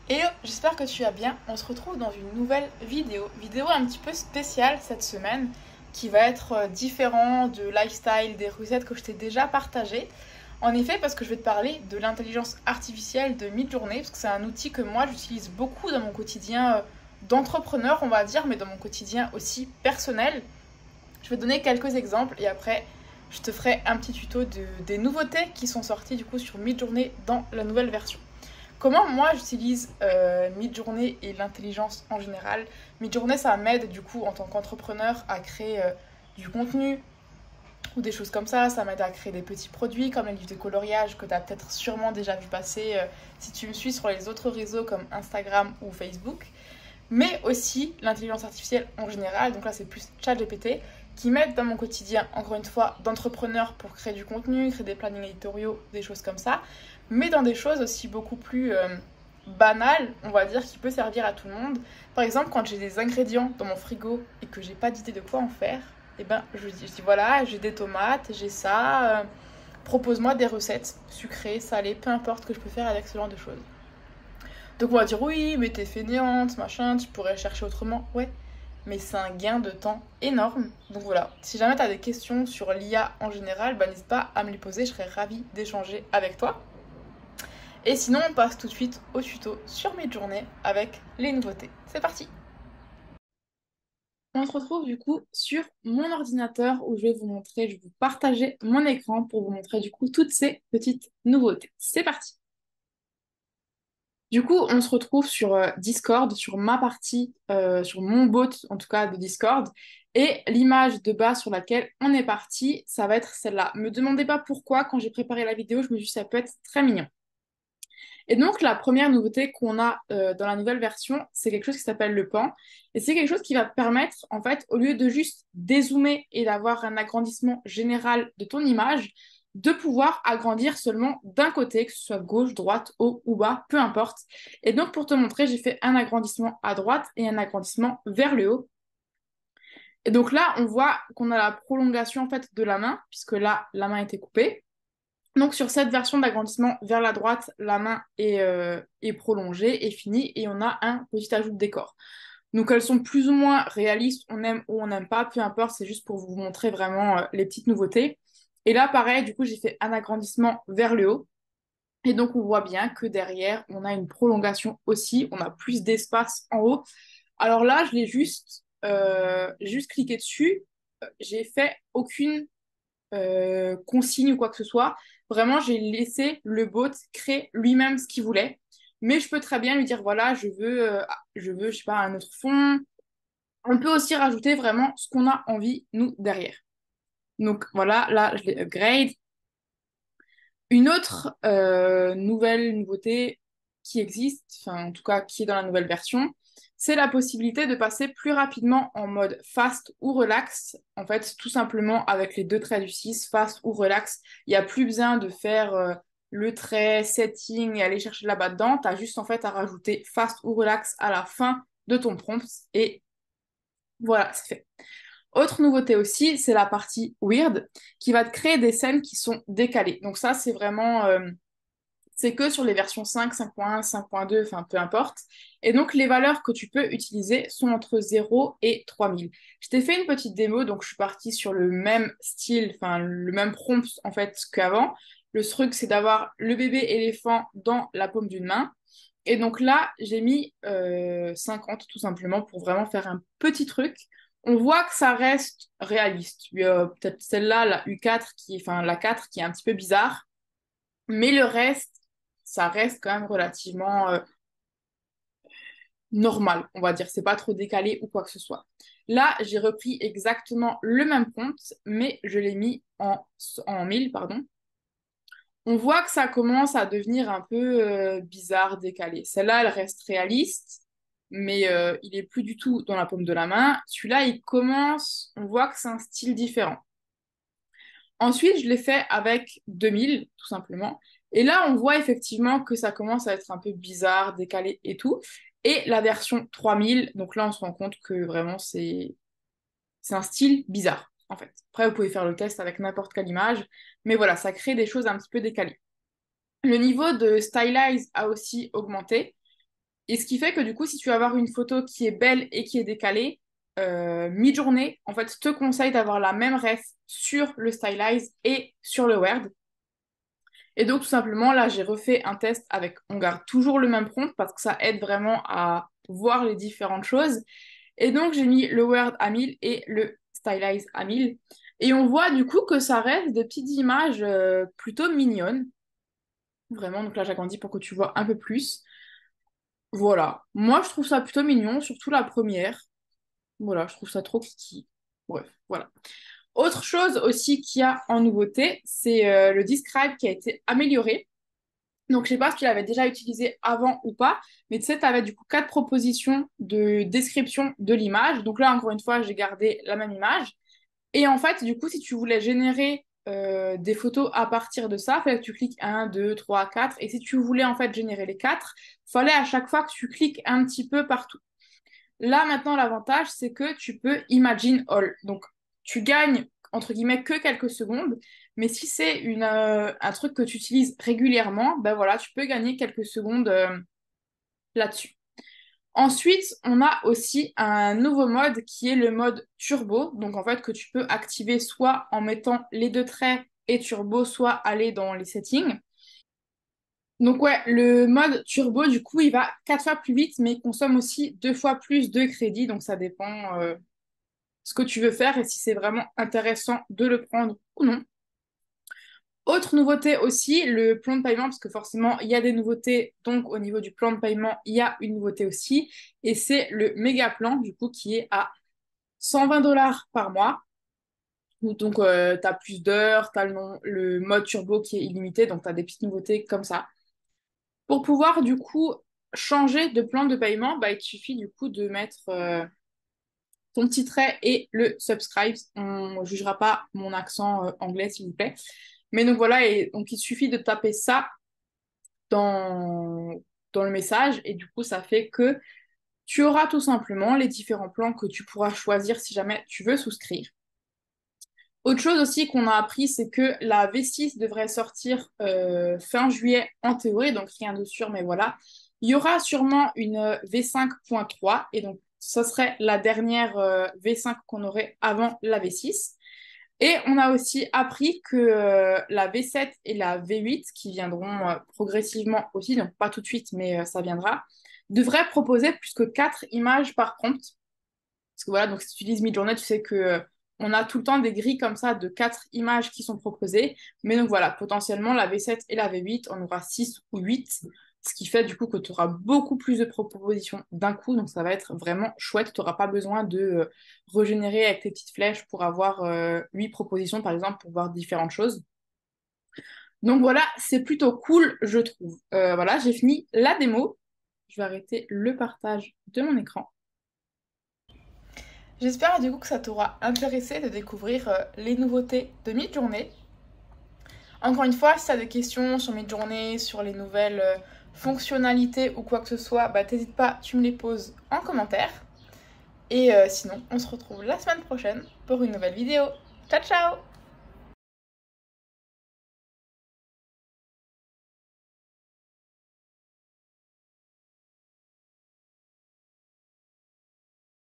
Et j'espère que tu vas bien. On se retrouve dans une nouvelle vidéo un petit peu spéciale cette semaine, qui va être différent de lifestyle, des recettes que je t'ai déjà partagées. En effet, parce que je vais te parler de l'intelligence artificielle de Midjourney, parce que c'est un outil que moi j'utilise beaucoup dans mon quotidien d'entrepreneur, on va dire, mais dans mon quotidien aussi personnel. Je vais te donner quelques exemples et après je te ferai un petit tuto des nouveautés qui sont sorties du coup sur Midjourney dans la nouvelle version. Comment moi j'utilise Midjourney et l'intelligence en général. Midjourney, ça m'aide du coup en tant qu'entrepreneur à créer du contenu ou des choses comme ça. Ça m'aide à créer des petits produits comme les livres de coloriage que tu as peut-être sûrement déjà vu passer si tu me suis sur les autres réseaux comme Instagram ou Facebook. Mais aussi l'intelligence artificielle en général, donc là c'est plus ChatGPT, qui m'aide dans mon quotidien, encore une fois, d'entrepreneur pour créer du contenu, créer des plannings éditoriaux, des choses comme ça, mais dans des choses aussi beaucoup plus banales, on va dire, qui peut servir à tout le monde. Par exemple, quand j'ai des ingrédients dans mon frigo et que j'ai pas d'idée de quoi en faire, et ben je dis voilà, j'ai des tomates, j'ai ça, propose-moi des recettes sucrées, salées, peu importe ce que je peux faire avec ce genre de choses. Donc on va dire oui, mais t'es fainéante, machin, tu pourrais chercher autrement. Ouais, mais c'est un gain de temps énorme. Donc voilà, si jamais t'as des questions sur l'IA en général, bah n'hésite pas à me les poser, je serais ravie d'échanger avec toi. Et sinon, on passe tout de suite au tuto sur Midjourney avec les nouveautés. C'est parti. On se retrouve du coup sur mon ordinateur où je vais vous montrer, je vais vous partager mon écran pour vous montrer du coup toutes ces petites nouveautés. C'est parti. Du coup, on se retrouve sur Discord, sur ma partie, sur mon bot en tout cas de Discord. Et l'image de base sur laquelle on est parti, ça va être celle-là. Me demandez pas pourquoi, quand j'ai préparé la vidéo, je me suis dit ça peut être très mignon. Et donc, la première nouveauté qu'on a dans la nouvelle version, c'est quelque chose qui s'appelle le pan. Et c'est quelque chose qui va te permettre, en fait, au lieu de juste dézoomer et d'avoir un agrandissement général de ton image, de pouvoir agrandir seulement d'un côté, que ce soit gauche, droite, haut ou bas, peu importe. Et donc, pour te montrer, j'ai fait un agrandissement à droite et un agrandissement vers le haut. Et donc là, on voit qu'on a la prolongation, en fait, de la main, puisque là, la main était coupée. Donc sur cette version d'agrandissement vers la droite, la main est prolongée, est finie, et on a un petit ajout de décor. Donc elles sont plus ou moins réalistes, on aime ou on n'aime pas, peu importe, c'est juste pour vous montrer vraiment les petites nouveautés. Et là, pareil, du coup, j'ai fait un agrandissement vers le haut. Et donc on voit bien que derrière, on a une prolongation aussi, on a plus d'espace en haut. Alors là, je l'ai juste cliqué dessus, j'ai fait aucune consigne ou quoi que ce soit. Vraiment, j'ai laissé le bot créer lui-même ce qu'il voulait. Mais je peux très bien lui dire, voilà, je sais pas, un autre fond. On peut aussi rajouter vraiment ce qu'on a envie, nous, derrière. Donc voilà, là, je l'ai upgrade. Une autre nouvelle nouveauté qui existe, enfin en tout cas qui est dans la nouvelle version, c'est la possibilité de passer plus rapidement en mode fast ou relax. En fait, tout simplement avec les deux traits du 6, fast ou relax, il n'y a plus besoin de faire le trait, setting et aller chercher là-bas dedans. Tu as juste en fait à rajouter fast ou relax à la fin de ton prompt et voilà, c'est fait. Autre nouveauté aussi, c'est la partie weird qui va te créer des scènes qui sont décalées. Donc ça, c'est vraiment, c'est que sur les versions 5, 5.1, 5.2, enfin peu importe. Et donc les valeurs que tu peux utiliser sont entre 0 et 3000. Je t'ai fait une petite démo, donc je suis partie sur le même style, enfin le même prompt en fait qu'avant. Le truc, c'est d'avoir le bébé éléphant dans la paume d'une main. Et donc là, j'ai mis 50 tout simplement pour vraiment faire un petit truc. On voit que ça reste réaliste. Il y a peut-être celle-là, la U4, enfin la 4, qui est un petit peu bizarre. Mais le reste, ça reste quand même relativement normal, on va dire. C'est pas trop décalé ou quoi que ce soit. Là, j'ai repris exactement le même prompt, mais je l'ai mis en 1000, pardon. On voit que ça commence à devenir un peu bizarre, décalé. Celle-là, elle reste réaliste, mais il est plus du tout dans la paume de la main. Celui-là, il commence, on voit que c'est un style différent. Ensuite, je l'ai fait avec 2000, tout simplement. Et là, on voit effectivement que ça commence à être un peu bizarre, décalé et tout. Et la version 3000, donc là, on se rend compte que vraiment, c'est un style bizarre, en fait. Après, vous pouvez faire le test avec n'importe quelle image. Mais voilà, ça crée des choses un petit peu décalées. Le niveau de stylize a aussi augmenté. Et ce qui fait que du coup, si tu veux avoir une photo qui est belle et qui est décalée, Midjourney, en fait, te conseille d'avoir la même ref sur le Stylize et sur le Word. Et donc, tout simplement, là, j'ai refait un test avec, on garde toujours le même prompt parce que ça aide vraiment à voir les différentes choses. Et donc, j'ai mis le Word à 1000 et le Stylize à 1000. Et on voit du coup que ça reste des petites images plutôt mignonnes. Vraiment, donc là, j'agrandis pour que tu vois un peu plus. Voilà. Moi, je trouve ça plutôt mignon, surtout la première. Voilà, je trouve ça trop kiki. Bref, voilà. Autre chose aussi qu'il y a en nouveauté, c'est le Describe qui a été amélioré. Donc, je sais pas si tu l'avais déjà utilisé avant ou pas, mais tu sais, tu avais du coup quatre propositions de description de l'image. Donc là, encore une fois, j'ai gardé la même image. Et en fait, du coup, si tu voulais générer des photos à partir de ça, il fallait que tu cliques un, 2, 3, 4. Et si tu voulais en fait générer les quatre, il fallait à chaque fois que tu cliques un petit peu partout. Là, maintenant, l'avantage, c'est que tu peux Imagine All. Donc, tu gagnes, entre guillemets, que quelques secondes. Mais si c'est un truc que tu utilises régulièrement, ben voilà, tu peux gagner quelques secondes là-dessus. Ensuite, on a aussi un nouveau mode qui est le mode turbo. Donc, en fait, que tu peux activer soit en mettant les deux traits et turbo, soit aller dans les settings. Donc ouais, le mode turbo, du coup, il va 4 fois plus vite, mais il consomme aussi 2 fois plus de crédit. Donc ça dépend ce que tu veux faire et si c'est vraiment intéressant de le prendre ou non. Autre nouveauté aussi, le plan de paiement, parce que forcément, il y a des nouveautés. Donc au niveau du plan de paiement, il y a une nouveauté aussi. Et c'est le méga plan, du coup, qui est à 120 dollars par mois. Donc tu as plus d'heures, tu as le mode turbo qui est illimité, donc tu as des petites nouveautés comme ça. Pour pouvoir du coup changer de plan de paiement, bah, il te suffit du coup de mettre ton petit trait et le subscribe. On ne jugera pas mon accent anglais, s'il vous plaît. Mais donc voilà, et donc il suffit de taper ça dans, dans le message et du coup ça fait que tu auras tout simplement les différents plans que tu pourras choisir si jamais tu veux souscrire. Autre chose aussi qu'on a appris, c'est que la V6 devrait sortir fin juillet en théorie, donc rien de sûr, mais voilà. Il y aura sûrement une V5.3, et donc ce serait la dernière V5 qu'on aurait avant la V6. Et on a aussi appris que la V7 et la V8, qui viendront progressivement aussi, donc pas tout de suite, mais ça viendra, devraient proposer plus que 4 images par prompt. Parce que voilà, donc si tu utilises Midjourney, tu sais que on a tout le temps des grilles comme ça de 4 images qui sont proposées. Mais donc voilà, potentiellement la V7 et la V8, on aura 6 ou 8, ce qui fait du coup que tu auras beaucoup plus de propositions d'un coup. Donc ça va être vraiment chouette. Tu n'auras pas besoin de régénérer avec tes petites flèches pour avoir 8 propositions par exemple pour voir différentes choses. Donc voilà, c'est plutôt cool, je trouve. Voilà, j'ai fini la démo. Je vais arrêter le partage de mon écran. J'espère du coup que ça t'aura intéressé de découvrir les nouveautés de Midjourney. Encore une fois, si tu as des questions sur Midjourney, sur les nouvelles fonctionnalités ou quoi que ce soit, bah t'hésites pas, tu me les poses en commentaire. Et sinon, on se retrouve la semaine prochaine pour une nouvelle vidéo. Ciao ciao!